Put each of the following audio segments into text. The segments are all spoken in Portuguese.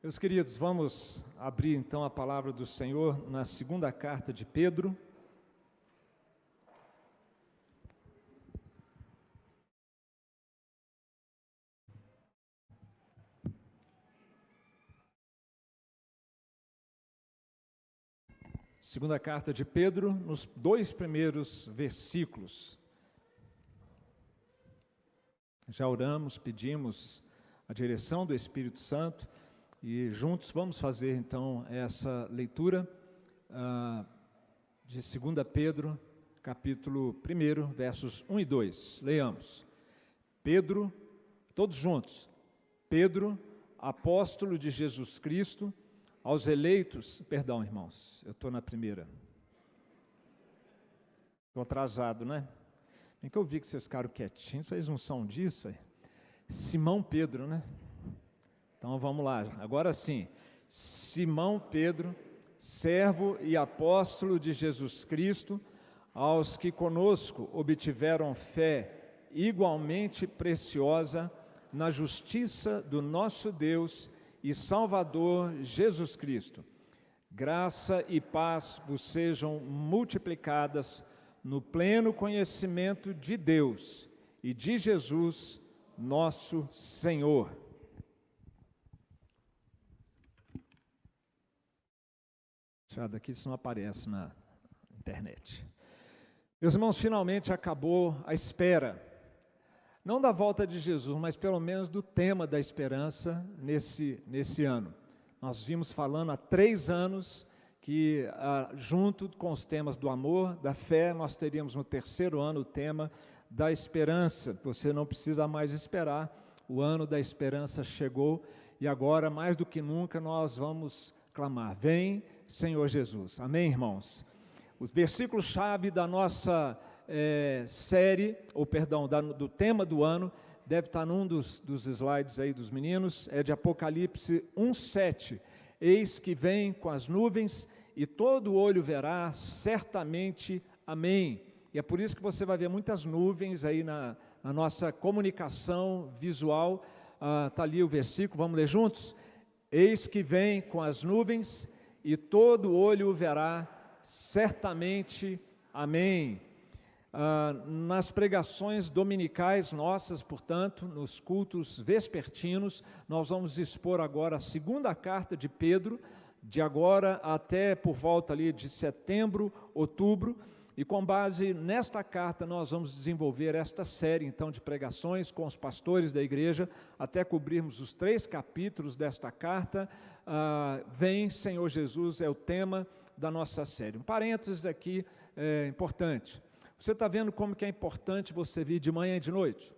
Meus queridos, vamos abrir então a palavra do Senhor na segunda carta de Pedro. Segunda carta de Pedro, nos 2 primeiros versículos. Já oramos, pedimos a direção do Espírito Santo e juntos vamos fazer então essa leitura de 2 Pedro, capítulo 1, versos 1 e 2. Leiamos. Pedro, todos juntos. Pedro, apóstolo de Jesus Cristo, aos eleitos, perdão, irmãos, eu estou na primeira. Estou atrasado, né? Bem que eu vi que vocês ficaram quietinhos, vocês não são disso aí. Simão Pedro, né? Então vamos lá, agora sim. Simão Pedro, servo e apóstolo de Jesus Cristo, aos que conosco obtiveram fé igualmente preciosa na justiça do nosso Deus e Salvador Jesus Cristo. Graça e paz vos sejam multiplicadas no pleno conhecimento de Deus e de Jesus, nosso Senhor. Deixa daqui, isso não aparece na internet. Meus irmãos, finalmente acabou a espera. Não da volta de Jesus, mas pelo menos do tema da esperança nesse ano. Nós vimos falando há 3 anos que, junto com os temas do amor, da fé, nós teríamos no 3º ano o tema da esperança. Você não precisa mais esperar, o ano da esperança chegou e agora, mais do que nunca, nós vamos clamar: vem, Senhor Jesus. Amém, irmãos? O versículo-chave da nossa série, do tema do ano, deve estar num dos slides aí dos meninos, é de Apocalipse 1:7. Eis que vem com as nuvens e todo olho verá, certamente, amém. E é por isso que você vai ver muitas nuvens aí na nossa comunicação visual. Está ali o versículo, vamos ler juntos? Eis que vem com as nuvens e todo olho o verá, certamente, amém. Nas pregações dominicais nossas, portanto, nos cultos vespertinos, nós vamos expor agora a segunda carta de Pedro, de agora até por volta ali de setembro, outubro, e com base nesta carta nós vamos desenvolver esta série então de pregações com os pastores da igreja, até cobrirmos os 3 capítulos desta carta. Vem, Senhor Jesus, é o tema da nossa série. Um parênteses aqui importante. Você está vendo como que é importante você vir de manhã e de noite?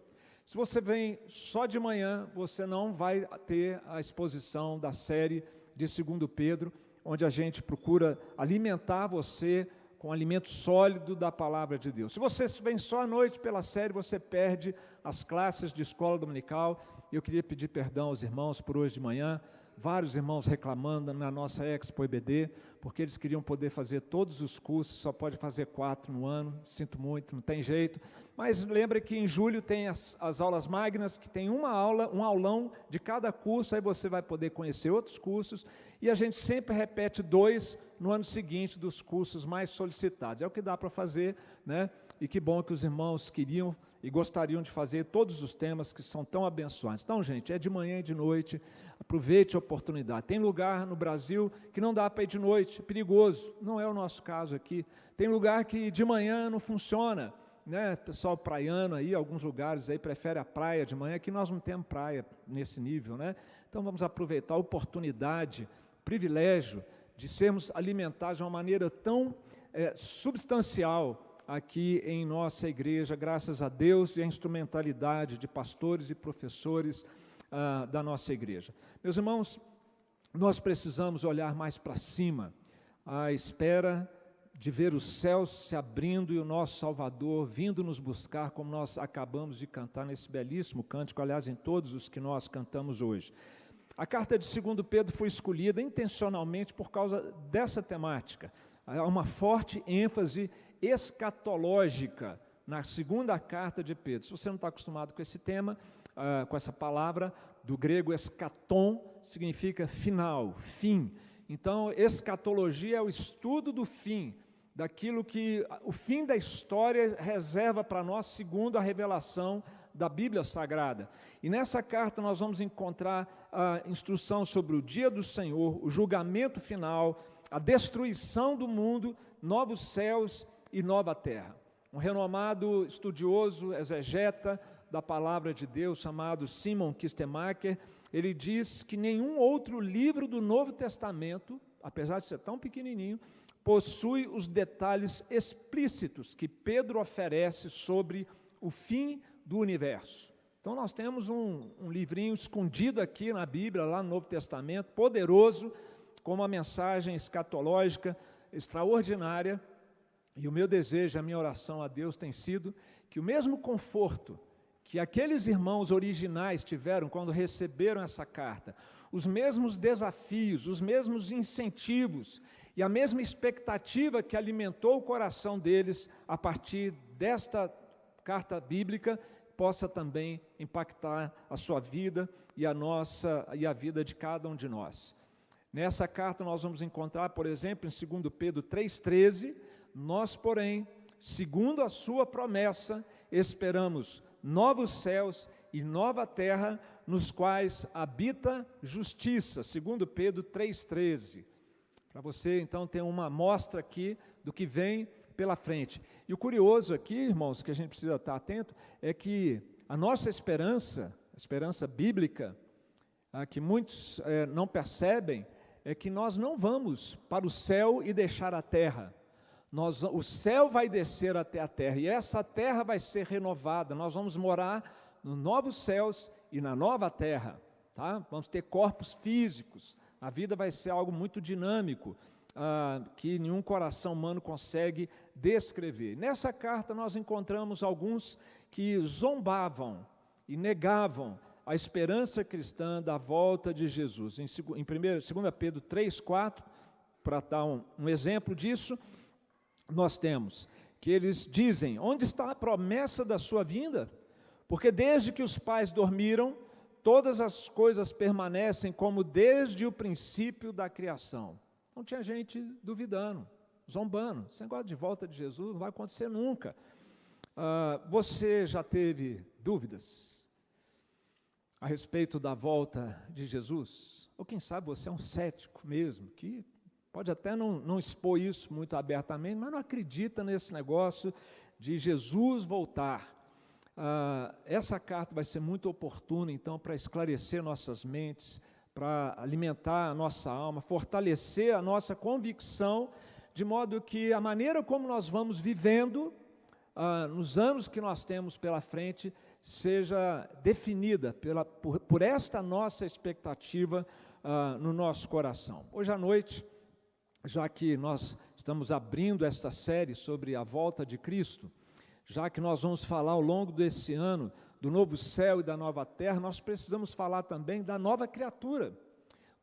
Se você vem só de manhã, você não vai ter a exposição da série de 2 Pedro, onde a gente procura alimentar você com alimento sólido da palavra de Deus. Se você vem só à noite pela série, você perde as classes de escola dominical. Eu queria pedir perdão aos irmãos por hoje de manhã. Vários irmãos reclamando na nossa Expo EBD, porque eles queriam poder fazer todos os cursos, só pode fazer 4 no ano, sinto muito, não tem jeito. Mas lembre que em julho tem as aulas magnas, que tem uma aula, um aulão de cada curso, aí você vai poder conhecer outros cursos, e a gente sempre repete 2 no ano seguinte dos cursos mais solicitados. É o que dá para fazer, né? E que bom que os irmãos queriam e gostariam de fazer todos os temas que são tão abençoantes. Então, gente, é de manhã e de noite, aproveite a oportunidade. Tem lugar no Brasil que não dá para ir de noite, é perigoso, não é o nosso caso aqui. Tem lugar que de manhã não funciona, né? Pessoal praiano aí, alguns lugares aí prefere a praia de manhã, que nós não temos praia nesse nível, né? Então vamos aproveitar a oportunidade, o privilégio de sermos alimentados de uma maneira tão substancial aqui em nossa igreja, graças a Deus e a instrumentalidade de pastores e professores da nossa igreja. Meus irmãos, nós precisamos olhar mais para cima, à espera de ver os céus se abrindo e o nosso Salvador vindo nos buscar, como nós acabamos de cantar nesse belíssimo cântico, aliás, em todos os que nós cantamos hoje. A carta de 2 Pedro foi escolhida intencionalmente por causa dessa temática. Há uma forte ênfase escatológica na segunda carta de Pedro. Se você não está acostumado com esse tema, com essa palavra, do grego eschaton, significa final, fim. Então, escatologia é o estudo do fim, daquilo que o fim da história reserva para nós, segundo a revelação da Bíblia Sagrada. E nessa carta nós vamos encontrar a instrução sobre o dia do Senhor, o julgamento final, a destruição do mundo, novos céus e nova terra. Um renomado estudioso, exegeta da palavra de Deus, chamado Simon Kistemaker, ele diz que nenhum outro livro do Novo Testamento, apesar de ser tão pequenininho, possui os detalhes explícitos que Pedro oferece sobre o fim do universo. Então nós temos um livrinho escondido aqui na Bíblia, lá no Novo Testamento, poderoso, com uma mensagem escatológica extraordinária, e o meu desejo, a minha oração a Deus tem sido que o mesmo conforto que aqueles irmãos originais tiveram quando receberam essa carta, os mesmos desafios, os mesmos incentivos e a mesma expectativa que alimentou o coração deles a partir desta carta bíblica, possa também impactar a sua vida e a vida de cada um de nós. Nessa carta nós vamos encontrar, por exemplo, em 2 Pedro 3,13, nós, porém, segundo a sua promessa, esperamos novos céus e nova terra, nos quais habita justiça, 2 Pedro 3,13. Para você, então, ter uma amostra aqui do que vem pela frente. E o curioso aqui, irmãos, que a gente precisa estar atento, é que a nossa esperança, a esperança bíblica, que muitos não percebem, é que nós não vamos para o céu e deixar a terra. O céu vai descer até a terra, e essa terra vai ser renovada. Nós vamos morar nos novos céus e na nova terra, tá? Vamos ter corpos físicos. A vida vai ser algo muito dinâmico, que nenhum coração humano consegue descrever. Nessa carta nós encontramos alguns que zombavam e negavam a esperança cristã da volta de Jesus. Em 2 Pedro 3,4, para dar um exemplo disso, nós temos que eles dizem: onde está a promessa da sua vinda? Porque desde que os pais dormiram, todas as coisas permanecem como desde o princípio da criação. Então tinha gente duvidando, zombando. Esse negócio de volta de Jesus não vai acontecer nunca. Você já teve dúvidas a respeito da volta de Jesus? Ou quem sabe você é um cético mesmo, que pode até não expor isso muito abertamente, mas não acredita nesse negócio de Jesus voltar. Essa carta vai ser muito oportuna, então, para esclarecer nossas mentes, para alimentar a nossa alma, fortalecer a nossa convicção, de modo que a maneira como nós vamos vivendo, nos anos que nós temos pela frente, seja definida por esta nossa expectativa no nosso coração. Hoje à noite, já que nós estamos abrindo esta série sobre a volta de Cristo, já que nós vamos falar ao longo desse ano do novo céu e da nova terra, nós precisamos falar também da nova criatura,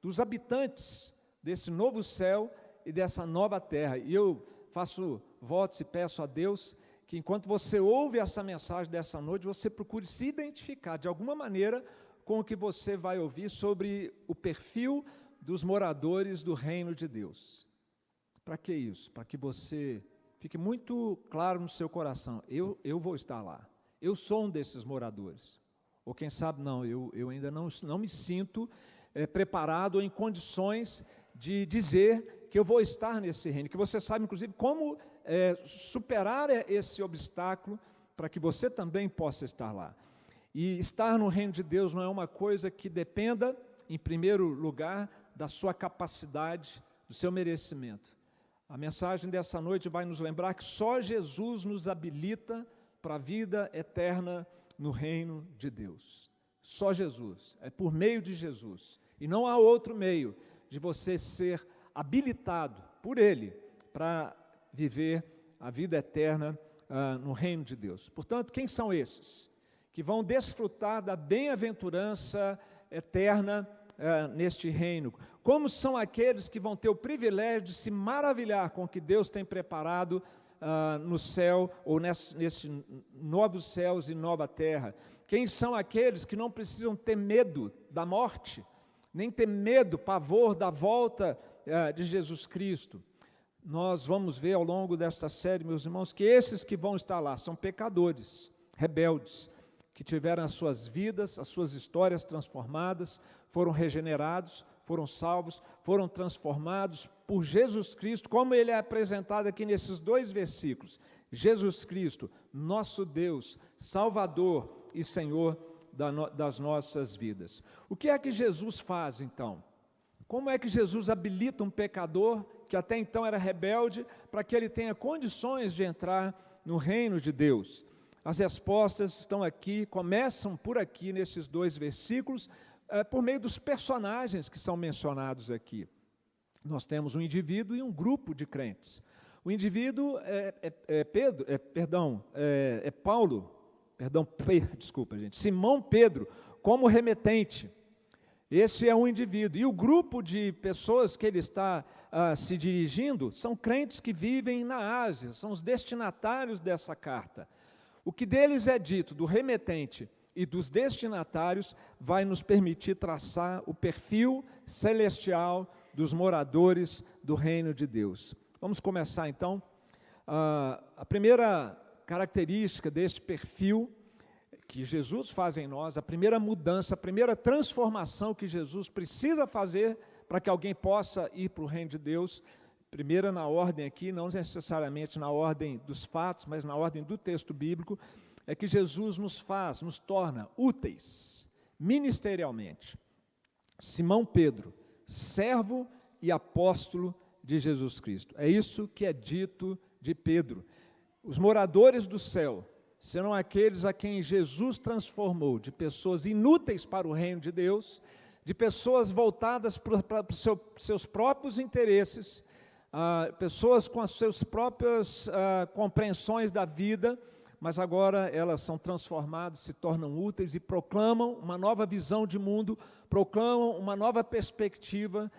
dos habitantes desse novo céu e dessa nova terra. E eu faço votos e peço a Deus que enquanto você ouve essa mensagem dessa noite, você procure se identificar de alguma maneira com o que você vai ouvir sobre o perfil dos moradores do reino de Deus. Para que isso? Para que você fique muito claro no seu coração: eu vou estar lá, eu sou um desses moradores. Ou quem sabe não, eu ainda não me sinto preparado ou em condições de dizer que eu vou estar nesse reino, que você sabe inclusive como superar esse obstáculo para que você também possa estar lá. E estar no reino de Deus não é uma coisa que dependa, em primeiro lugar, da sua capacidade, do seu merecimento. A mensagem dessa noite vai nos lembrar que só Jesus nos habilita para a vida eterna no reino de Deus. Só Jesus, é por meio de Jesus. E não há outro meio de você ser habilitado por Ele para viver a vida eterna no reino de Deus. Portanto, quem são esses que vão desfrutar da bem-aventurança eterna neste reino? Como são aqueles que vão ter o privilégio de se maravilhar com o que Deus tem preparado no céu, ou nesse novos céus e nova terra? Quem são aqueles que não precisam ter medo da morte, nem ter medo, pavor da volta de Jesus Cristo? Nós vamos ver ao longo desta série, meus irmãos, que esses que vão estar lá são pecadores, rebeldes, que tiveram as suas vidas, as suas histórias transformadas, foram regenerados, foram salvos, foram transformados por Jesus Cristo, como ele é apresentado aqui nesses 2 versículos. Jesus Cristo, nosso Deus, Salvador e Senhor das nossas vidas. O que é que Jesus faz, então? Como é que Jesus habilita um pecador, que até então era rebelde, para que ele tenha condições de entrar no reino de Deus? As respostas estão aqui, começam por aqui, nesses 2 versículos, por meio dos personagens que são mencionados aqui. Nós temos um indivíduo e um grupo de crentes. O indivíduo Simão Pedro, como remetente. Esse é um indivíduo. E o grupo de pessoas que ele está se dirigindo são crentes que vivem na Ásia, são os destinatários dessa carta. O que deles é dito, do remetente e dos destinatários, vai nos permitir traçar o perfil celestial dos moradores do reino de Deus. Vamos começar então. A primeira característica deste perfil que Jesus faz em nós, a primeira mudança, a primeira transformação que Jesus precisa fazer para que alguém possa ir para o reino de Deus, primeira na ordem aqui, não necessariamente na ordem dos fatos, mas na ordem do texto bíblico, é que Jesus nos torna úteis ministerialmente. Simão Pedro, servo e apóstolo de Jesus Cristo. É isso que é dito de Pedro. Os moradores do céu serão aqueles a quem Jesus transformou de pessoas inúteis para o reino de Deus, de pessoas voltadas para os seus próprios interesses, pessoas com as suas próprias compreensões da vida, mas agora elas são transformadas, se tornam úteis e proclamam uma nova visão de mundo, proclamam uma nova perspectiva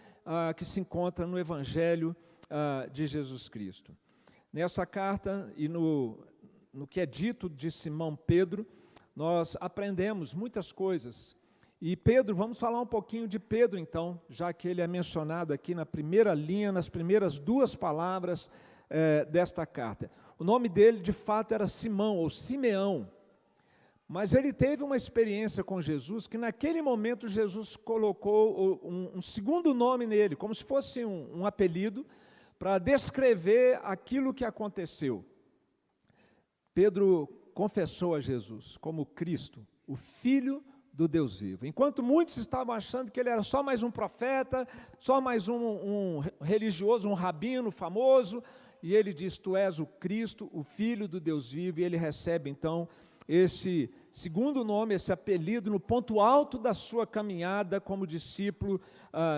que se encontra no Evangelho de Jesus Cristo. Nessa carta e no que é dito de Simão Pedro, nós aprendemos muitas coisas. E Pedro, vamos falar um pouquinho de Pedro então, já que ele é mencionado aqui na primeira linha, nas primeiras 2 palavras desta carta. O nome dele, de fato, era Simão, ou Simeão. Mas ele teve uma experiência com Jesus, que naquele momento Jesus colocou um segundo nome nele, como se fosse um apelido, para descrever aquilo que aconteceu. Pedro confessou a Jesus como Cristo, o Filho do Deus vivo. Enquanto muitos estavam achando que ele era só mais um profeta, só mais um religioso, um rabino famoso, e ele diz: tu és o Cristo, o Filho do Deus vivo, e ele recebe então esse segundo nome, esse apelido, no ponto alto da sua caminhada como discípulo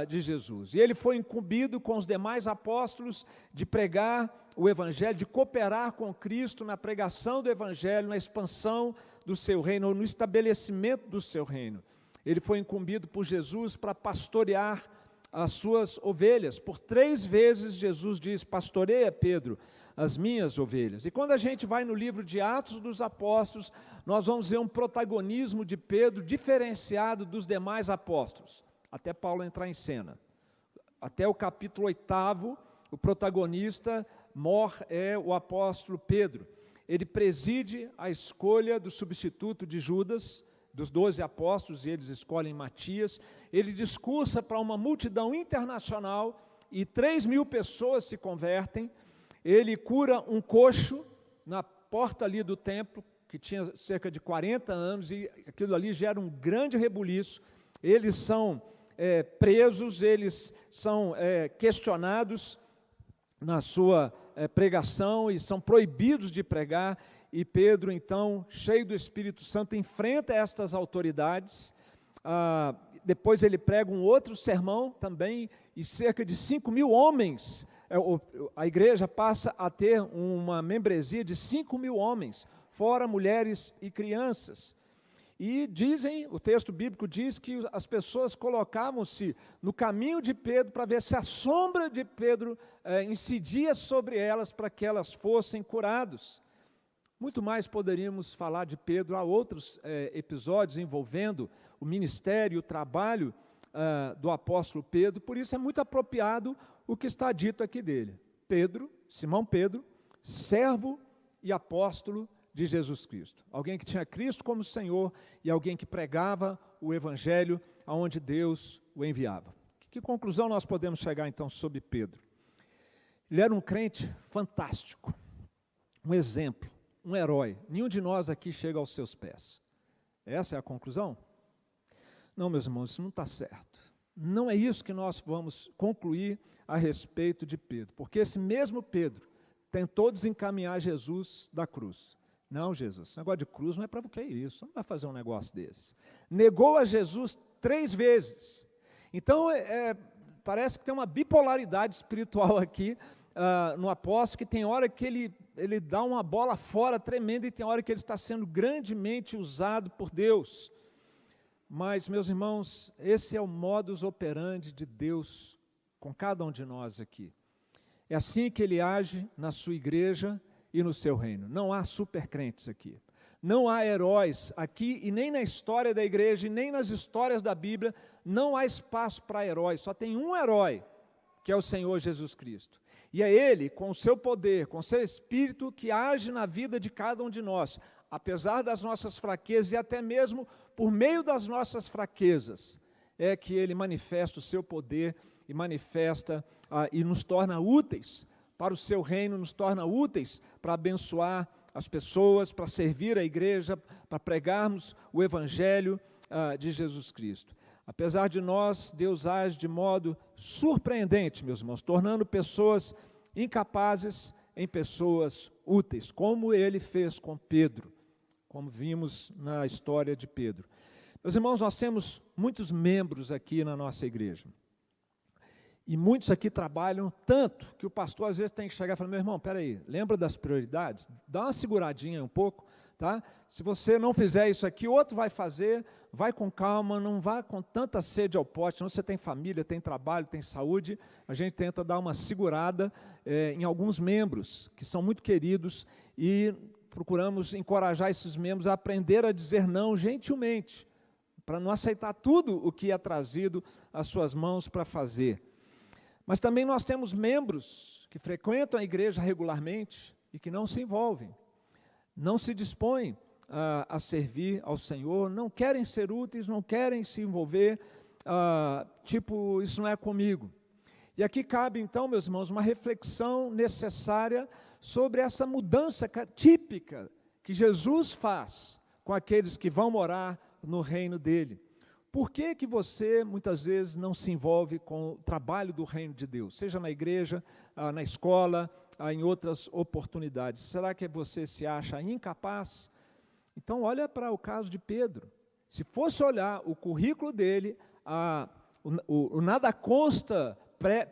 de Jesus. E ele foi incumbido com os demais apóstolos de pregar o Evangelho, de cooperar com Cristo na pregação do Evangelho, na expansão do seu reino, no estabelecimento do seu reino. Ele foi incumbido por Jesus para pastorear as suas ovelhas. Por 3 vezes Jesus diz: pastoreia, Pedro, as minhas ovelhas. E quando a gente vai no livro de Atos dos Apóstolos, nós vamos ver um protagonismo de Pedro diferenciado dos demais apóstolos, até Paulo entrar em cena. Até o capítulo 8, o protagonista mor é o apóstolo Pedro. Ele preside a escolha do substituto de Judas, dos 12 apóstolos, e eles escolhem Matias. Ele discursa para uma multidão internacional e 3.000 pessoas se convertem. Ele cura um coxo na porta ali do templo, que tinha cerca de 40 anos, e aquilo ali gera um grande rebuliço. Eles são presos, eles são questionados na sua pregação e são proibidos de pregar. E Pedro, então, cheio do Espírito Santo, enfrenta estas autoridades. Depois ele prega um outro sermão também, e cerca de 5.000 homens, a igreja passa a ter uma membresia de 5.000 homens, fora mulheres e crianças. E o texto bíblico diz que as pessoas colocavam-se no caminho de Pedro para ver se a sombra de Pedro incidia sobre elas para que elas fossem curadas. Muito mais poderíamos falar de Pedro. Há outros episódios envolvendo o ministério e o trabalho do apóstolo Pedro, por isso é muito apropriado o que está dito aqui dele. Pedro, Simão Pedro, servo e apóstolo de Jesus Cristo. Alguém que tinha Cristo como Senhor e alguém que pregava o Evangelho aonde Deus o enviava. Que conclusão nós podemos chegar então sobre Pedro? Ele era um crente fantástico, um exemplo, um herói. Nenhum de nós aqui chega aos seus pés. Essa é a conclusão? Não, meus irmãos, isso não está certo. Não é isso que nós vamos concluir a respeito de Pedro, porque esse mesmo Pedro tentou desencaminhar Jesus da cruz. Não, Jesus, esse negócio de cruz não é para o que é isso, não vai fazer um negócio desse. Negou a Jesus 3 vezes. Então, parece que tem uma bipolaridade espiritual aqui no apóstolo, que tem hora que ele dá uma bola fora tremenda e tem hora que ele está sendo grandemente usado por Deus. Mas, meus irmãos, esse é o modus operandi de Deus com cada um de nós aqui. É assim que Ele age na sua igreja e no seu reino. Não há supercrentes aqui. Não há heróis aqui, e nem na história da igreja, e nem nas histórias da Bíblia, não há espaço para heróis. Só tem um herói, que é o Senhor Jesus Cristo. E é Ele, com o seu poder, com o seu Espírito, que age na vida de cada um de nós, apesar das nossas fraquezas e até mesmo por meio das nossas fraquezas, é que Ele manifesta o seu poder e manifesta e nos torna úteis para o seu reino, nos torna úteis para abençoar as pessoas, para servir a igreja, para pregarmos o Evangelho de Jesus Cristo. Apesar de nós, Deus age de modo surpreendente, meus irmãos, tornando pessoas incapazes em pessoas úteis, como Ele fez com Pedro, como vimos na história de Pedro. Meus irmãos, nós temos muitos membros aqui na nossa igreja. E muitos aqui trabalham tanto que o pastor às vezes tem que chegar e falar: meu irmão, espera aí, lembra das prioridades? Dá uma seguradinha um pouco, tá? Se você não fizer isso aqui, outro vai fazer, vai com calma, não vá com tanta sede ao pote, não, você tem família, tem trabalho, tem saúde, a gente tenta dar uma segurada em alguns membros, que são muito queridos, e procuramos encorajar esses membros a aprender a dizer não gentilmente, para não aceitar tudo o que é trazido às suas mãos para fazer. Mas também nós temos membros que frequentam a igreja regularmente e que não se envolvem, não se dispõem a servir ao Senhor, não querem ser úteis, não querem se envolver, isso não é comigo. E aqui cabe então, meus irmãos, uma reflexão necessária sobre essa mudança típica que Jesus faz com aqueles que vão morar no reino dele. Por que que você, muitas vezes, não se envolve com o trabalho do reino de Deus? Seja na igreja, na escola, em outras oportunidades. Será que você se acha incapaz? Então, olha para o caso de Pedro. Se fosse olhar o currículo dele, o nada consta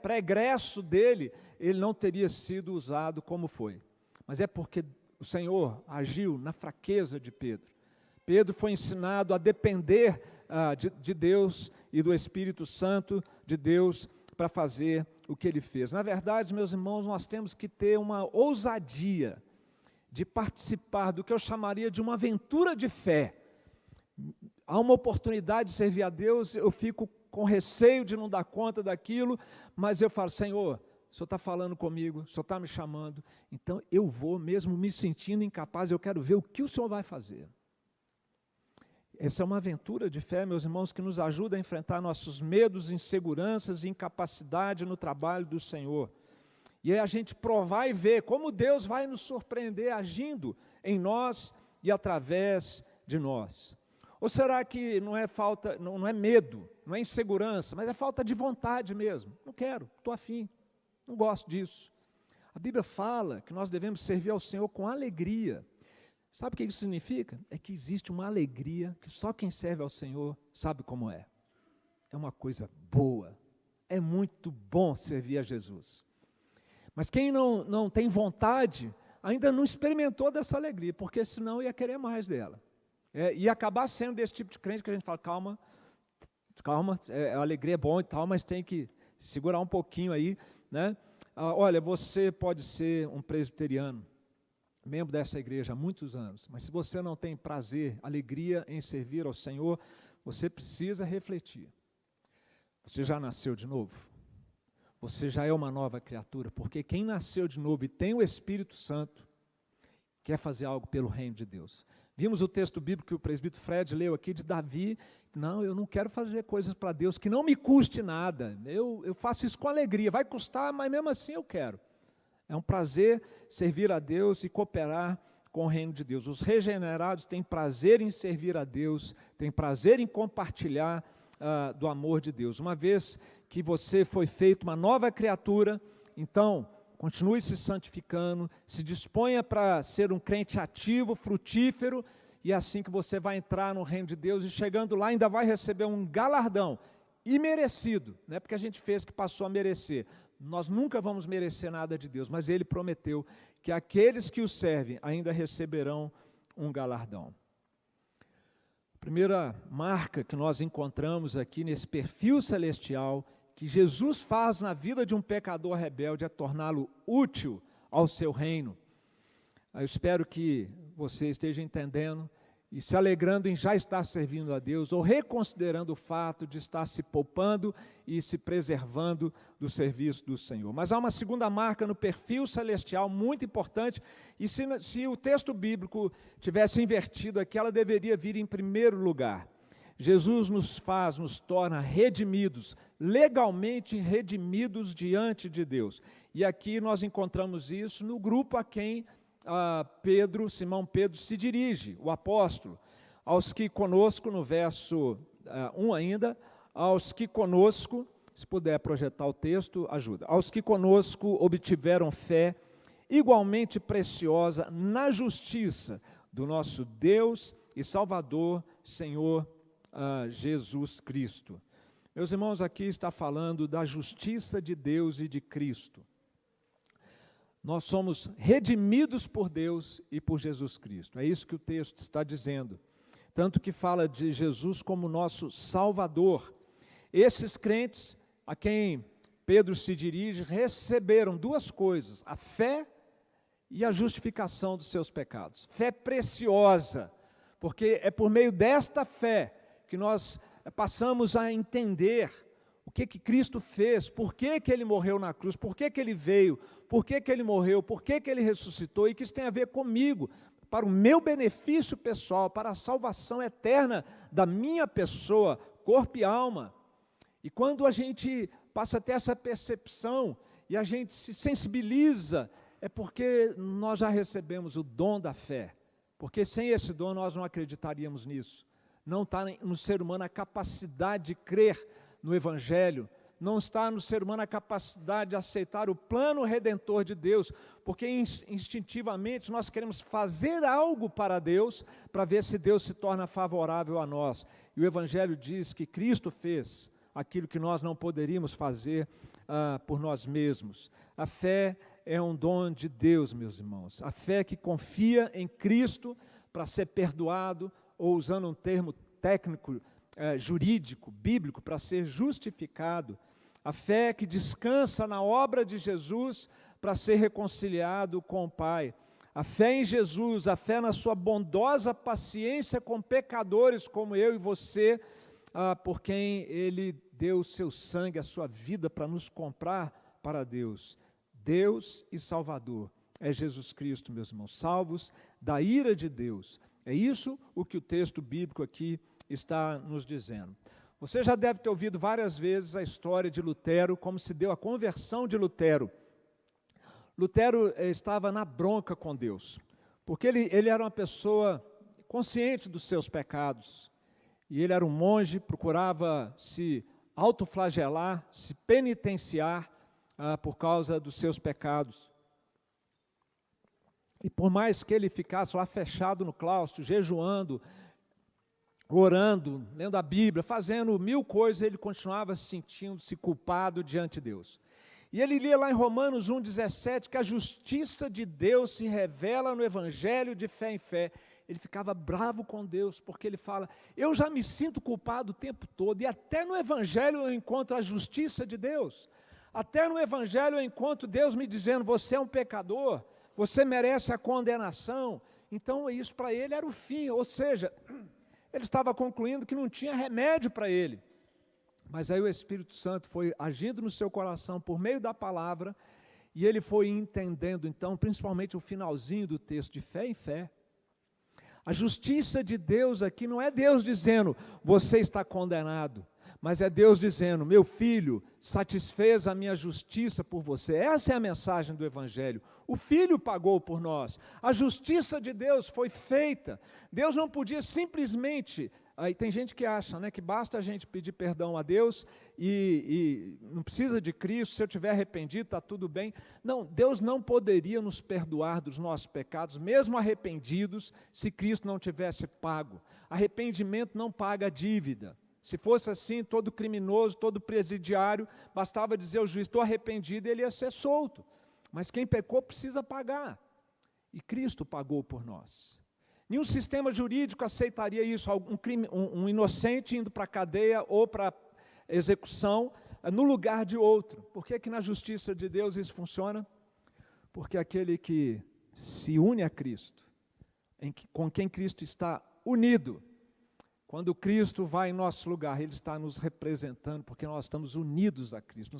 pregresso dele, ele não teria sido usado como foi. Mas é porque o Senhor agiu na fraqueza de Pedro. Pedro foi ensinado a depender de Deus e do Espírito Santo de Deus para fazer o que ele fez. Na verdade, meus irmãos, nós temos que ter uma ousadia de participar do que eu chamaria de uma aventura de fé. Há uma oportunidade de servir a Deus, eu fico com receio de não dar conta daquilo, mas eu falo: Senhor, o Senhor está falando comigo, o Senhor está me chamando, então eu vou, mesmo me sentindo incapaz, eu quero ver o que o Senhor vai fazer. Essa é uma aventura de fé, meus irmãos, que nos ajuda a enfrentar nossos medos, inseguranças e incapacidade no trabalho do Senhor. E aí a gente provar e ver como Deus vai nos surpreender agindo em nós e através de nós. Ou será que não é medo, não é insegurança, mas é falta de vontade mesmo? Não quero, estou afim, não gosto disso. A Bíblia fala que nós devemos servir ao Senhor com alegria. Sabe o que isso significa? É que existe uma alegria que só quem serve ao Senhor sabe como é. É uma coisa boa, é muito bom servir a Jesus. Mas quem não tem vontade, ainda não experimentou dessa alegria, porque senão ia querer mais dela. E acabar sendo desse tipo de crente que a gente fala, calma, a alegria é bom e tal, mas tem que segurar um pouquinho aí, né? Olha, você pode ser um presbiteriano, membro dessa igreja há muitos anos, mas se você não tem prazer, alegria em servir ao Senhor, você precisa refletir. Você já nasceu de novo? Você já é uma nova criatura, porque quem nasceu de novo e tem o Espírito Santo, quer fazer algo pelo reino de Deus. Vimos o texto bíblico que o presbítero Fred leu aqui de Davi. Não, eu não quero fazer coisas para Deus que não me custe nada. Eu faço isso com alegria. Vai custar, mas mesmo assim eu quero. É um prazer servir a Deus e cooperar com o reino de Deus. Os regenerados têm prazer em servir a Deus, têm prazer em compartilhar do amor de Deus. Uma vez que você foi feito uma nova criatura, então continue se santificando, se disponha para ser um crente ativo, frutífero, e é assim que você vai entrar no reino de Deus, e chegando lá ainda vai receber um galardão imerecido, não é porque a gente fez que passou a merecer. Nós nunca vamos merecer nada de Deus, mas Ele prometeu que aqueles que o servem ainda receberão um galardão. A primeira marca que nós encontramos aqui nesse perfil celestial que Jesus faz na vida de um pecador rebelde é torná-lo útil ao seu reino. Eu espero que você esteja entendendo e se alegrando em já estar servindo a Deus, ou reconsiderando o fato de estar se poupando e se preservando do serviço do Senhor. Mas há uma segunda marca no perfil celestial muito importante, e se o texto bíblico tivesse invertido aqui, ela deveria vir em primeiro lugar. Jesus nos torna redimidos, legalmente redimidos diante de Deus. E aqui nós encontramos isso no grupo a quem Simão Pedro se dirige, o apóstolo, aos que conosco, no verso 1 ainda, aos que conosco, se puder projetar o texto, ajuda, aos que conosco obtiveram fé igualmente preciosa na justiça do nosso Deus e Salvador, Senhor Jesus Cristo. Meus irmãos, aqui está falando da justiça de Deus e de Cristo. Nós somos redimidos por Deus e por Jesus Cristo. É isso que o texto está dizendo. Tanto que fala de Jesus como nosso Salvador. Esses crentes a quem Pedro se dirige receberam duas coisas: a fé e a justificação dos seus pecados. Fé preciosa, porque é por meio desta fé que nós passamos a entender o que Cristo fez, por que Ele morreu na cruz, por que Ele veio, por que Ele morreu, por que Ele ressuscitou, e que isso tem a ver comigo, para o meu benefício pessoal, para a salvação eterna da minha pessoa, corpo e alma. E quando a gente passa a ter essa percepção e a gente se sensibiliza, é porque nós já recebemos o dom da fé, porque sem esse dom nós não acreditaríamos nisso. Não está no ser humano a capacidade de crer no Evangelho, não está no ser humano a capacidade de aceitar o plano redentor de Deus, porque instintivamente nós queremos fazer algo para Deus, para ver se Deus se torna favorável a nós. E o Evangelho diz que Cristo fez aquilo que nós não poderíamos fazer por nós mesmos. A fé é um dom de Deus, meus irmãos. A fé que confia em Cristo para ser perdoado, ou usando um termo técnico, jurídico, bíblico, para ser justificado. A fé que descansa na obra de Jesus para ser reconciliado com o Pai. A fé em Jesus, a fé na sua bondosa paciência com pecadores como eu e você, por quem Ele deu o seu sangue, a sua vida para nos comprar para Deus. Deus e Salvador é Jesus Cristo, meus irmãos, salvos da ira de Deus. É isso o que o texto bíblico aqui está nos dizendo. Você já deve ter ouvido várias vezes a história de Lutero, como se deu a conversão de Lutero. Lutero estava na bronca com Deus, porque ele era uma pessoa consciente dos seus pecados, e ele era um monge, procurava se autoflagelar, se penitenciar por causa dos seus pecados. E por mais que ele ficasse lá fechado no claustro, jejuando, orando, lendo a Bíblia, fazendo 1000 coisas, ele continuava sentindo-se culpado diante de Deus. E ele lia lá em Romanos 1,17, que a justiça de Deus se revela no Evangelho de fé em fé, ele ficava bravo com Deus, porque ele fala, eu já me sinto culpado o tempo todo, e até no Evangelho eu encontro a justiça de Deus, até no Evangelho eu encontro Deus me dizendo, você é um pecador, você merece a condenação. Então isso para ele era o fim, ou seja, ele estava concluindo que não tinha remédio para ele. Mas aí o Espírito Santo foi agindo no seu coração por meio da palavra, e ele foi entendendo então, principalmente o finalzinho do texto, de fé em fé. A justiça de Deus aqui não é Deus dizendo, você está condenado, mas é Deus dizendo, meu filho, satisfez a minha justiça por você. Essa é a mensagem do Evangelho. O Filho pagou por nós. A justiça de Deus foi feita. Deus não podia simplesmente... Aí tem gente que acha, né, que basta a gente pedir perdão a Deus e não precisa de Cristo, se eu estiver arrependido, está tudo bem. Não, Deus não poderia nos perdoar dos nossos pecados, mesmo arrependidos, se Cristo não tivesse pago. Arrependimento não paga dívida. Se fosse assim, todo criminoso, todo presidiário, bastava dizer ao juiz, estou arrependido, e ele ia ser solto. Mas quem pecou precisa pagar. E Cristo pagou por nós. Nenhum sistema jurídico aceitaria isso, um inocente indo para a cadeia ou para a execução, no lugar de outro. Por que que na justiça de Deus isso funciona? Porque aquele que se une a Cristo, com quem Cristo está unido, quando Cristo vai em nosso lugar, Ele está nos representando, porque nós estamos unidos a Cristo.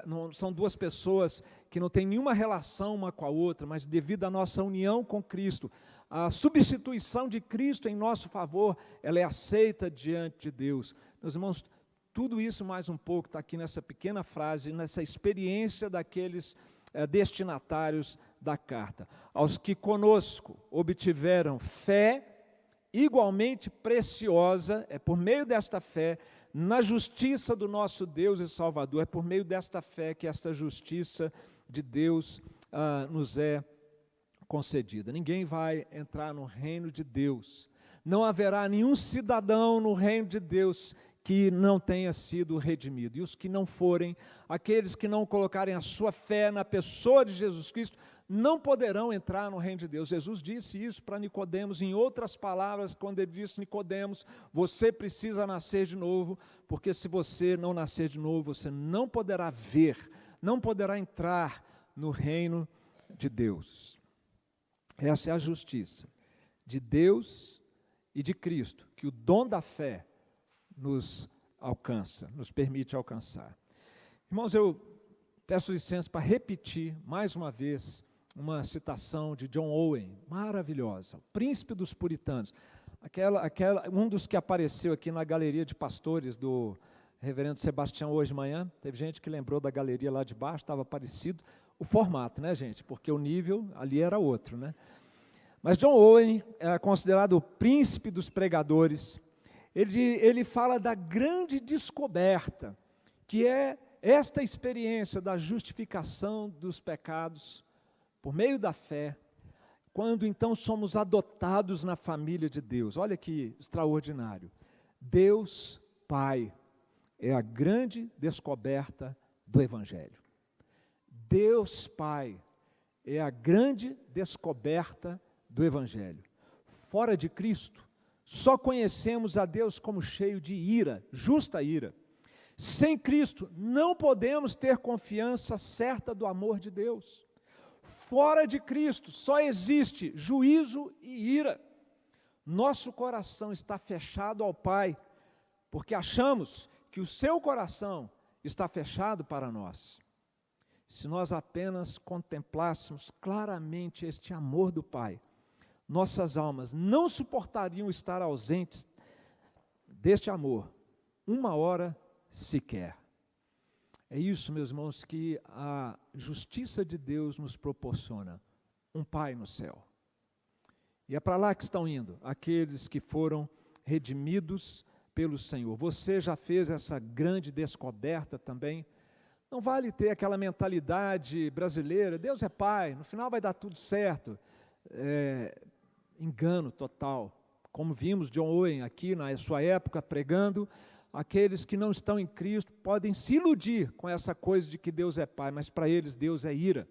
Não são duas pessoas que não têm nenhuma relação uma com a outra, mas devido à nossa união com Cristo, a substituição de Cristo em nosso favor, ela é aceita diante de Deus. Meus irmãos, tudo isso mais um pouco está aqui nessa pequena frase, nessa experiência daqueles destinatários da carta. Aos que conosco obtiveram fé, igualmente preciosa, é por meio desta fé, na justiça do nosso Deus e Salvador, é por meio desta fé que esta justiça de Deus nos é concedida. Ninguém vai entrar no reino de Deus, não haverá nenhum cidadão no reino de Deus que não tenha sido redimido, e os que não forem, aqueles que não colocarem a sua fé na pessoa de Jesus Cristo, não poderão entrar no reino de Deus. Jesus disse isso para Nicodemos, em outras palavras, quando ele disse, Nicodemos, você precisa nascer de novo, porque se você não nascer de novo, você não poderá ver, não poderá entrar no reino de Deus. Essa é a justiça de Deus e de Cristo, que o dom da fé nos alcança, nos permite alcançar. Irmãos, eu peço licença para repetir mais uma vez uma citação de John Owen, maravilhosa, o príncipe dos puritanos, um dos que apareceu aqui na galeria de pastores do reverendo Sebastião hoje de manhã. Teve gente que lembrou da galeria lá de baixo, estava parecido o formato, né, gente? Porque o nível ali era outro, né? Mas John Owen é considerado o príncipe dos pregadores. Ele fala da grande descoberta, que é esta experiência da justificação dos pecados por meio da fé, quando então somos adotados na família de Deus. Olha que extraordinário. Deus Pai é a grande descoberta do Evangelho. Deus Pai é a grande descoberta do Evangelho. Fora de Cristo, só conhecemos a Deus como cheio de ira, justa ira. Sem Cristo, não podemos ter confiança certa do amor de Deus. Fora de Cristo, só existe juízo e ira. Nosso coração está fechado ao Pai, porque achamos que o seu coração está fechado para nós. Se nós apenas contemplássemos claramente este amor do Pai, nossas almas não suportariam estar ausentes deste amor, uma hora sequer. É isso, meus irmãos, que a justiça de Deus nos proporciona, um Pai no céu. E é para lá que estão indo aqueles que foram redimidos pelo Senhor. Você já fez essa grande descoberta também? Não vale ter aquela mentalidade brasileira, Deus é Pai, no final vai dar tudo certo. Engano total. Como vimos John Owen aqui na sua época pregando, aqueles que não estão em Cristo podem se iludir com essa coisa de que Deus é Pai, mas para eles Deus é ira,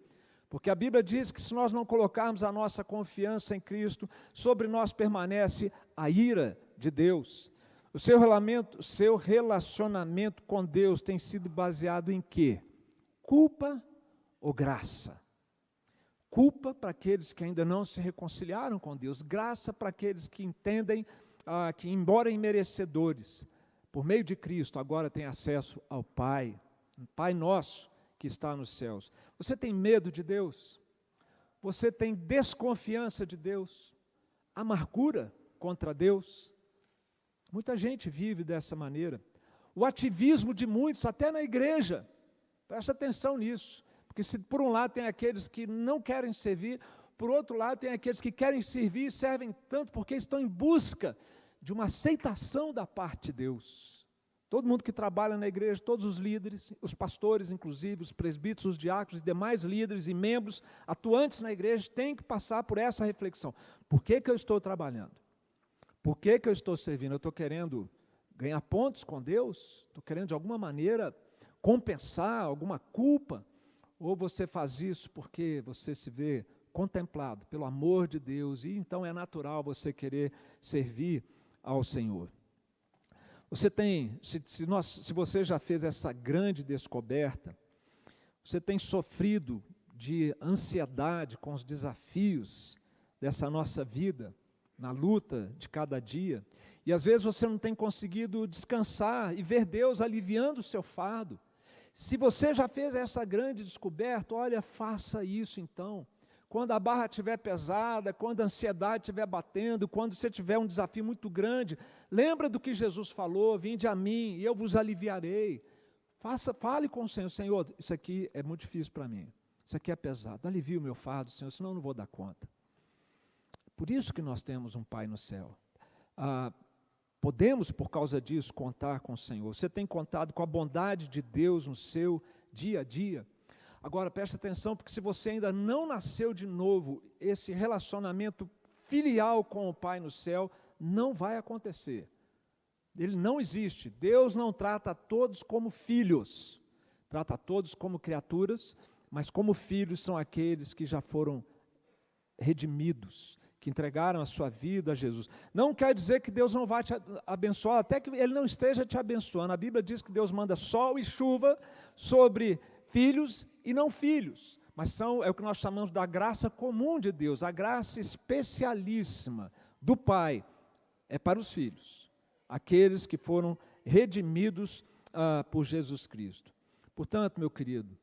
Porque a Bíblia diz que se nós não colocarmos a nossa confiança em Cristo, sobre nós permanece a ira de Deus. O seu relacionamento com Deus tem sido baseado em quê? Culpa ou graça? Culpa para aqueles que ainda não se reconciliaram com Deus, graça para aqueles que entendem que, embora imerecedores, por meio de Cristo, agora têm acesso ao Pai, Pai nosso que está nos céus. Você tem medo de Deus? Você tem desconfiança de Deus? Amargura contra Deus? Muita gente vive dessa maneira. O ativismo de muitos, até na igreja, presta atenção nisso. Porque se por um lado tem aqueles que não querem servir, por outro lado tem aqueles que querem servir e servem tanto porque estão em busca de uma aceitação da parte de Deus. Todo mundo que trabalha na igreja, todos os líderes, os pastores inclusive, os presbíteros, os diáconos e demais líderes e membros atuantes na igreja têm que passar por essa reflexão. Por que eu estou trabalhando? Por que eu estou servindo? Eu estou querendo ganhar pontos com Deus? Estou querendo de alguma maneira compensar alguma culpa? Ou você faz isso porque você se vê contemplado pelo amor de Deus e então é natural você querer servir ao Senhor? Você tem, se você já fez essa grande descoberta, você tem sofrido de ansiedade com os desafios dessa nossa vida, na luta de cada dia, e às vezes você não tem conseguido descansar e ver Deus aliviando o seu fardo. Se você já fez essa grande descoberta, olha, faça isso então. Quando a barra estiver pesada, quando a ansiedade estiver batendo, quando você tiver um desafio muito grande, lembra do que Jesus falou, vinde a mim e eu vos aliviarei. Fale com o Senhor, Senhor, isso aqui é muito difícil para mim, isso aqui é pesado, alivia o meu fardo, Senhor, senão eu não vou dar conta. Por isso que nós temos um Pai no céu. Podemos, por causa disso, contar com o Senhor. Você tem contado com a bondade de Deus no seu dia a dia? Agora, preste atenção, porque se você ainda não nasceu de novo, esse relacionamento filial com o Pai no céu não vai acontecer. Ele não existe. Deus não trata a todos como filhos. Trata a todos como criaturas, mas como filhos são aqueles que já foram redimidos, que entregaram a sua vida a Jesus. Não quer dizer que Deus não vai te abençoar, até que Ele não esteja te abençoando. A Bíblia diz que Deus manda sol e chuva sobre filhos e não filhos, mas é o que nós chamamos da graça comum de Deus, a graça especialíssima do Pai, é para os filhos, aqueles que foram redimidos por Jesus Cristo. Portanto, meu querido,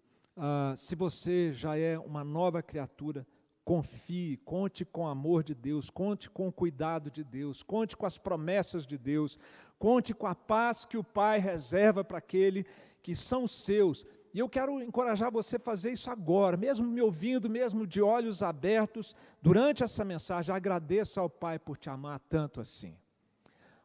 se você já é uma nova criatura, confie, conte com o amor de Deus, conte com o cuidado de Deus, conte com as promessas de Deus, conte com a paz que o Pai reserva para aqueles que são seus. E eu quero encorajar você a fazer isso agora, mesmo me ouvindo, mesmo de olhos abertos, durante essa mensagem, agradeça ao Pai por te amar tanto assim.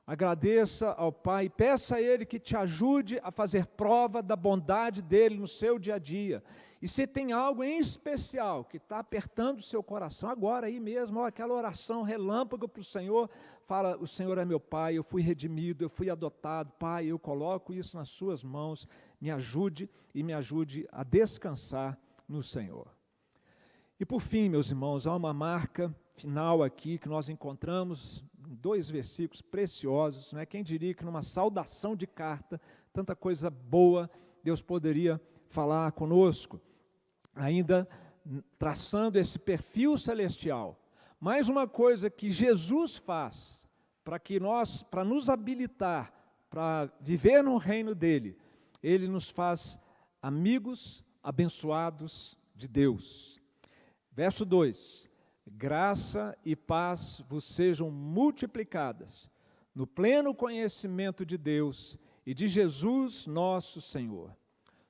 Agradeça ao Pai, peça a Ele que te ajude a fazer prova da bondade dEle no seu dia a dia. E se tem algo em especial que está apertando o seu coração, agora aí mesmo, aquela oração relâmpago para o Senhor, fala, o Senhor é meu Pai, eu fui redimido, eu fui adotado, Pai, eu coloco isso nas suas mãos, me ajude e me ajude a descansar no Senhor. E por fim, meus irmãos, há uma marca final aqui que nós encontramos em 2 versículos preciosos, né? Quem diria que numa saudação de carta, tanta coisa boa Deus poderia falar conosco, ainda traçando esse perfil celestial. Mais uma coisa que Jesus faz para nos habilitar para viver no reino dele, Ele nos faz amigos abençoados de Deus. Verso 2, graça e paz vos sejam multiplicadas no pleno conhecimento de Deus e de Jesus nosso Senhor.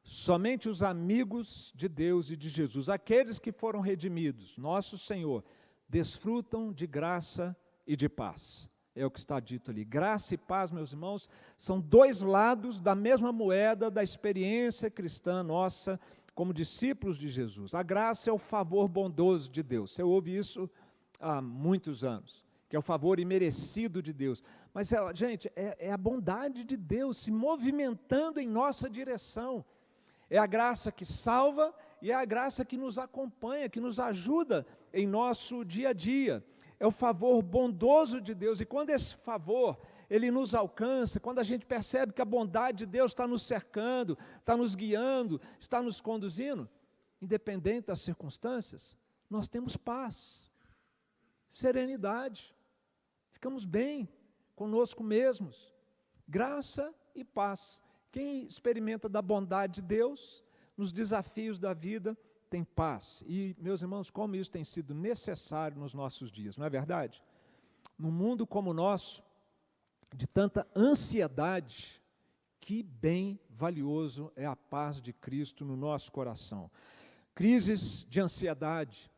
Somente os amigos de Deus e de Jesus, aqueles que foram redimidos, nosso Senhor, desfrutam de graça e de paz. É o que está dito ali. Graça e paz, meus irmãos, são 2 lados da mesma moeda da experiência cristã nossa como discípulos de Jesus. A graça é o favor bondoso de Deus. Você ouve isso há muitos anos, que é o favor imerecido de Deus. Mas, gente, é a bondade de Deus se movimentando em nossa direção. É a graça que salva e é a graça que nos acompanha, que nos ajuda em nosso dia a dia. É o favor bondoso de Deus, e quando esse favor, ele nos alcança, quando a gente percebe que a bondade de Deus está nos cercando, está nos guiando, está nos conduzindo, independente das circunstâncias, nós temos paz, serenidade, ficamos bem conosco mesmos, graça e paz. Quem experimenta da bondade de Deus, nos desafios da vida, tem paz. E, meus irmãos, como isso tem sido necessário nos nossos dias, não é verdade? Num mundo como o nosso, de tanta ansiedade, que bem valioso é a paz de Cristo no nosso coração. Crises de ansiedade,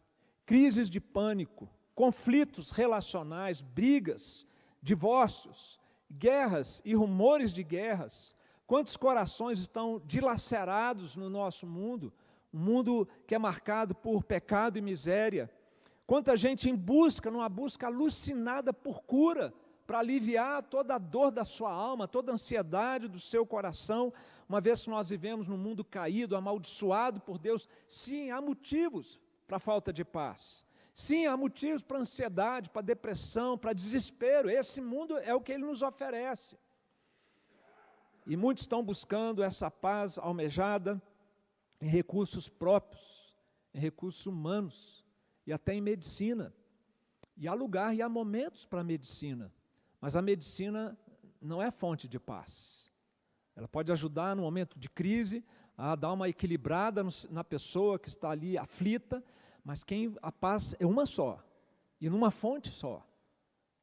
crises de pânico, conflitos relacionais, brigas, divórcios, guerras e rumores de guerras. Quantos corações estão dilacerados no nosso mundo, um mundo que é marcado por pecado e miséria. Quanta gente numa busca alucinada por cura, para aliviar toda a dor da sua alma, toda a ansiedade do seu coração, uma vez que nós vivemos num mundo caído, amaldiçoado por Deus. Sim, há motivos para a falta de paz. Sim, há motivos para ansiedade, para depressão, para desespero. Esse mundo é o que ele nos oferece. E muitos estão buscando essa paz almejada em recursos próprios, em recursos humanos e até em medicina. E há lugar e há momentos para a medicina, mas a medicina não é fonte de paz. Ela pode ajudar no momento de crise a dar uma equilibrada na pessoa que está ali aflita, mas a paz é uma só, e numa fonte só.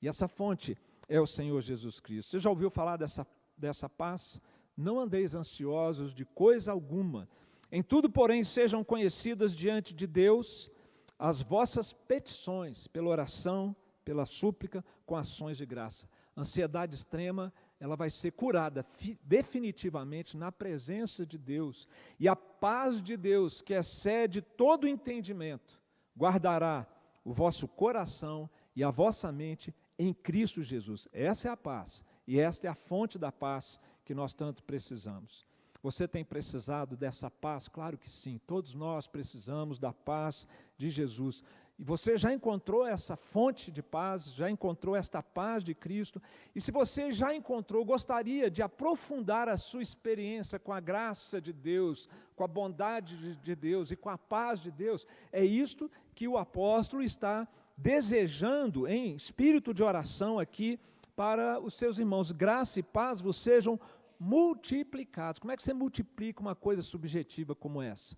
E essa fonte é o Senhor Jesus Cristo. Você já ouviu falar dessa paz? Não andeis ansiosos de coisa alguma. Em tudo, porém, sejam conhecidas diante de Deus as vossas petições, pela oração, pela súplica, com ações de graça. Ansiedade extrema, ela vai ser curada definitivamente na presença de Deus. E a paz de Deus, que excede todo entendimento, guardará o vosso coração e a vossa mente em Cristo Jesus. Essa é a paz, e esta é a fonte da paz que nós tanto precisamos. Você tem precisado dessa paz? Claro que sim, todos nós precisamos da paz de Jesus. E você já encontrou essa fonte de paz, já encontrou esta paz de Cristo? E se você já encontrou, gostaria de aprofundar a sua experiência com a graça de Deus, com a bondade de Deus e com a paz de Deus? É isto que o apóstolo está desejando em espírito de oração aqui para os seus irmãos. Graça e paz vos sejam multiplicados. Como é que você multiplica uma coisa subjetiva como essa?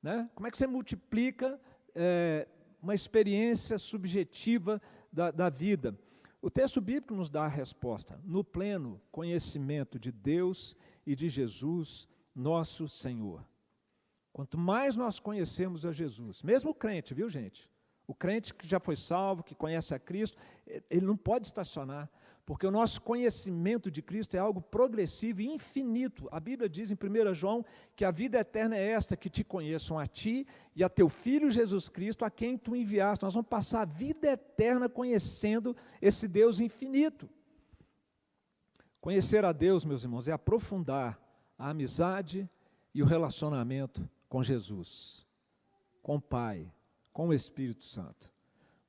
Né? Como é que você multiplica uma experiência subjetiva da vida? O texto bíblico nos dá a resposta: no pleno conhecimento de Deus e de Jesus, nosso Senhor. Quanto mais nós conhecemos a Jesus, mesmo o crente, viu, gente? O crente que já foi salvo, que conhece a Cristo, ele não pode estacionar, porque o nosso conhecimento de Cristo é algo progressivo e infinito. A Bíblia diz em 1 João que a vida eterna é esta, que te conheçam a ti e a teu Filho Jesus Cristo, a quem tu enviaste. Nós vamos passar a vida eterna conhecendo esse Deus infinito. Conhecer a Deus, meus irmãos, é aprofundar a amizade e o relacionamento com Jesus, com o Pai, com o Espírito Santo.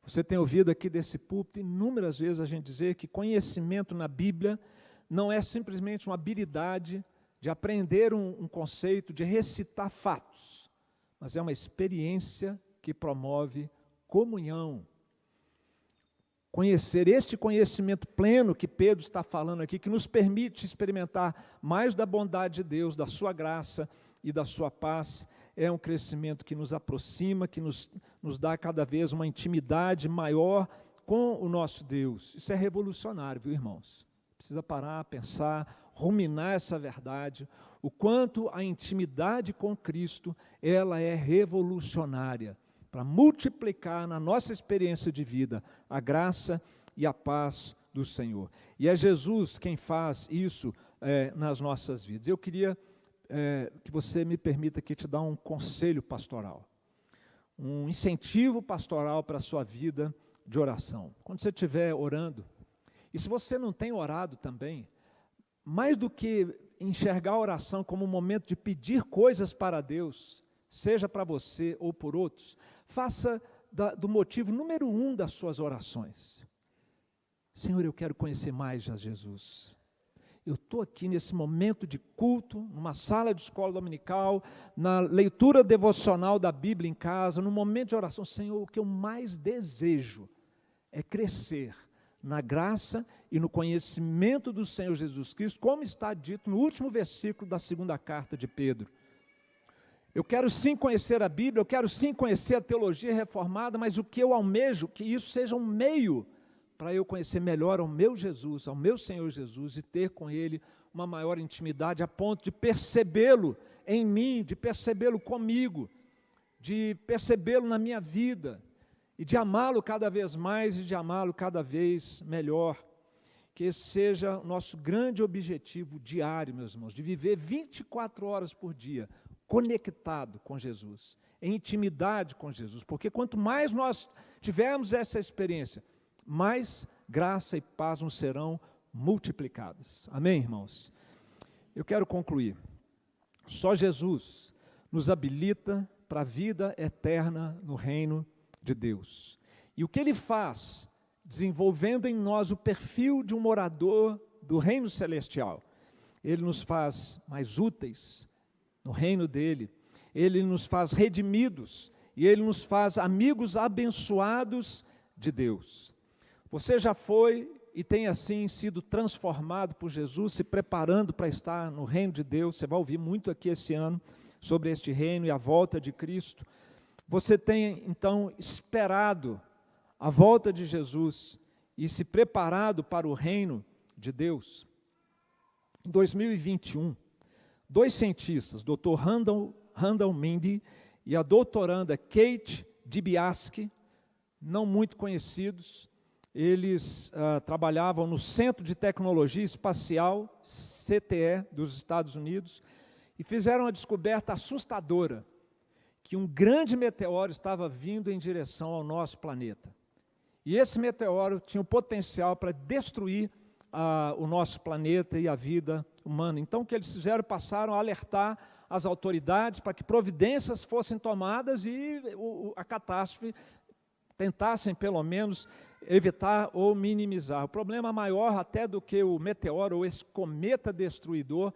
Você tem ouvido aqui desse púlpito inúmeras vezes a gente dizer que conhecimento na Bíblia não é simplesmente uma habilidade de aprender um conceito, de recitar fatos, mas é uma experiência que promove comunhão. Conhecer este conhecimento pleno que Pedro está falando aqui, que nos permite experimentar mais da bondade de Deus, da sua graça e da sua paz, é um crescimento que nos aproxima, que nos dá cada vez uma intimidade maior com o nosso Deus. Isso é revolucionário, viu, irmãos? Precisa parar, pensar, ruminar essa verdade, o quanto a intimidade com Cristo, ela é revolucionária, para multiplicar na nossa experiência de vida a graça e a paz do Senhor. E é Jesus quem faz isso nas nossas vidas. Eu queria que você me permita aqui te dar um conselho pastoral, um incentivo pastoral para a sua vida de oração. Quando você estiver orando, e se você não tem orado também, mais do que enxergar a oração como um momento de pedir coisas para Deus, seja para você ou por outros, faça do motivo número 1 das suas orações. Senhor, eu quero conhecer mais a Jesus. Eu estou aqui nesse momento de culto, numa sala de escola dominical, na leitura devocional da Bíblia em casa, no momento de oração. Senhor, o que eu mais desejo é crescer na graça e no conhecimento do Senhor Jesus Cristo, como está dito no último versículo da 2ª carta de Pedro. Eu quero sim conhecer a Bíblia, eu quero sim conhecer a teologia reformada, mas o que eu almejo, que isso seja um meio para eu conhecer melhor ao meu Jesus, ao meu Senhor Jesus, e ter com Ele uma maior intimidade, a ponto de percebê-lo em mim, de percebê-lo comigo, de percebê-lo na minha vida, e de amá-lo cada vez mais e de amá-lo cada vez melhor. Que esse seja o nosso grande objetivo diário, meus irmãos, de viver 24 horas por dia, conectado com Jesus, em intimidade com Jesus, porque quanto mais nós tivermos essa experiência, mais graça e paz nos serão multiplicadas. Amém, irmãos? Eu quero concluir. Só Jesus nos habilita para a vida eterna no reino de Deus. E o que Ele faz, desenvolvendo em nós o perfil de um morador do reino celestial, Ele nos faz mais úteis no reino dEle, Ele nos faz redimidos, e Ele nos faz amigos abençoados de Deus. Você já foi e tem assim sido transformado por Jesus, se preparando para estar no reino de Deus. Você vai ouvir muito aqui esse ano sobre este reino e a volta de Cristo. Você tem então esperado a volta de Jesus e se preparado para o reino de Deus. Em 2021, 2 cientistas, Dr. Randall Mindy e a doutoranda Kate Dibiasky, não muito conhecidos, eles trabalhavam no Centro de Tecnologia Espacial, CTE, dos Estados Unidos, e fizeram uma descoberta assustadora, que um grande meteoro estava vindo em direção ao nosso planeta. E esse meteoro tinha o potencial para destruir o nosso planeta e a vida humana. Então, o que eles fizeram? Passaram a alertar as autoridades para que providências fossem tomadas e a catástrofe tentassem, pelo menos, evitar ou minimizar. O problema maior até do que o meteoro ou esse cometa destruidor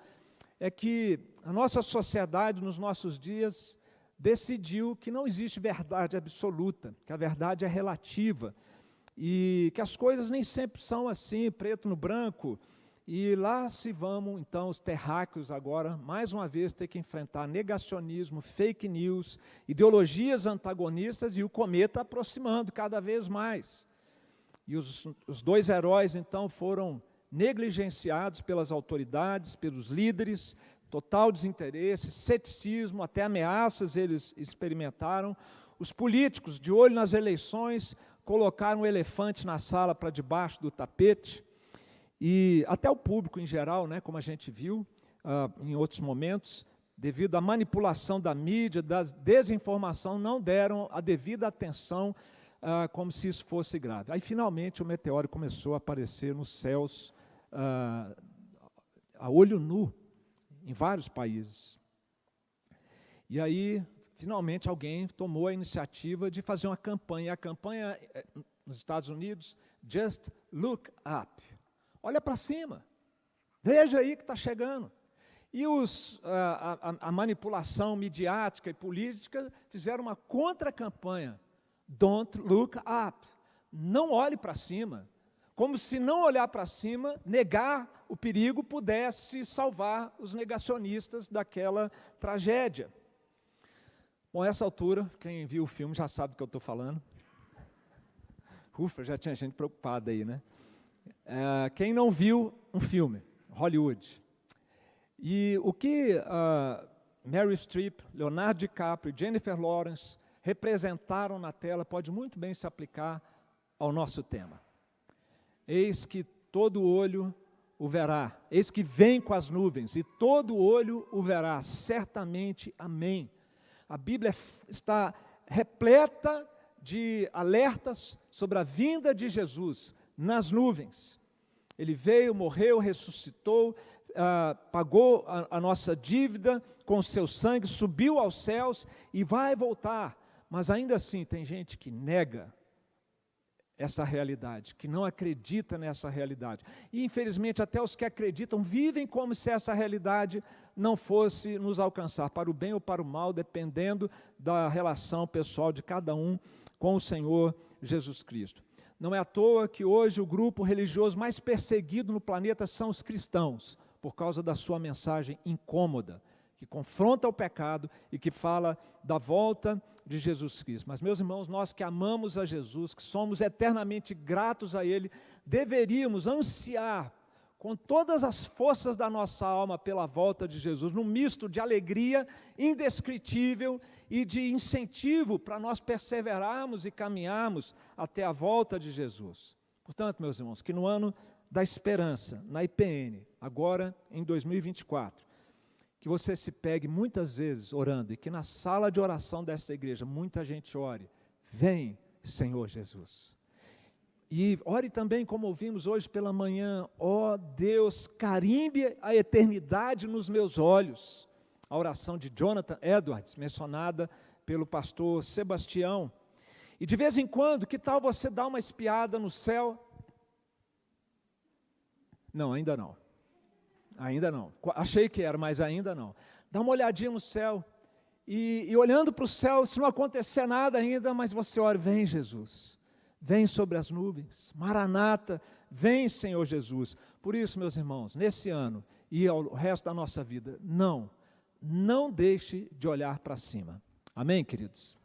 é que a nossa sociedade, nos nossos dias, decidiu que não existe verdade absoluta, que a verdade é relativa, e que as coisas nem sempre são assim, preto no branco, e lá se vão, então, os terráqueos agora, mais uma vez, ter que enfrentar negacionismo, fake news, ideologias antagonistas e o cometa aproximando cada vez mais. E os 2 heróis, então, foram negligenciados pelas autoridades, pelos líderes, total desinteresse, ceticismo, até ameaças eles experimentaram. Os políticos, de olho nas eleições, colocaram o elefante na sala para debaixo do tapete, e até o público em geral, né, como a gente viu em outros momentos, devido à manipulação da mídia, da desinformação, não deram a devida atenção como se isso fosse grave. Aí, finalmente, o meteoro começou a aparecer nos céus a olho nu, em vários países. E aí, finalmente, alguém tomou a iniciativa de fazer uma campanha. E a campanha nos Estados Unidos, Just Look Up. Olha para cima, veja aí que está chegando. E a manipulação midiática e política fizeram uma contra-campanha. Don't look up. Não olhe para cima. Como se não olhar para cima, negar o perigo, pudesse salvar os negacionistas daquela tragédia. Bom, a essa altura, quem viu o filme já sabe do que eu estou falando. Ufa, já tinha gente preocupada aí, né? Quem não viu um filme, Hollywood. E o que Meryl Streep, Leonardo DiCaprio e Jennifer Lawrence representaram na tela pode muito bem se aplicar ao nosso tema. Eis que todo olho o verá, eis que vem com as nuvens, e todo olho o verá, certamente, amém. A Bíblia está repleta de alertas sobre a vinda de Jesus nas nuvens. Ele veio, morreu, ressuscitou, pagou a nossa dívida com o seu sangue, subiu aos céus e vai voltar. Mas ainda assim tem gente que nega essa realidade, que não acredita nessa realidade. E infelizmente até os que acreditam vivem como se essa realidade não fosse nos alcançar, para o bem ou para o mal, dependendo da relação pessoal de cada um com o Senhor Jesus Cristo. Não é à toa que hoje o grupo religioso mais perseguido no planeta são os cristãos, por causa da sua mensagem incômoda, que confronta o pecado e que fala da volta de Jesus Cristo. Mas, meus irmãos, nós que amamos a Jesus, que somos eternamente gratos a Ele, deveríamos ansiar com todas as forças da nossa alma pela volta de Jesus, num misto de alegria indescritível e de incentivo para nós perseverarmos e caminharmos até a volta de Jesus. Portanto, meus irmãos, que no ano da esperança, na IPN, agora em 2024, que você se pegue muitas vezes orando e que na sala de oração dessa igreja muita gente ore, vem Senhor Jesus. E ore também, como ouvimos hoje pela manhã, ó Deus, carimbe a eternidade nos meus olhos. A oração de Jonathan Edwards, mencionada pelo pastor Sebastião. E de vez em quando, que tal você dar uma espiada no céu? Não, ainda não. Ainda não. Achei que era, mas ainda não. Dá uma olhadinha no céu. E olhando para o céu, se não acontecer nada ainda, mas você ora, vem Jesus. Vem sobre as nuvens, Maranata, vem Senhor Jesus. Por isso, meus irmãos, nesse ano e ao resto da nossa vida, não deixe de olhar para cima. Amém, queridos?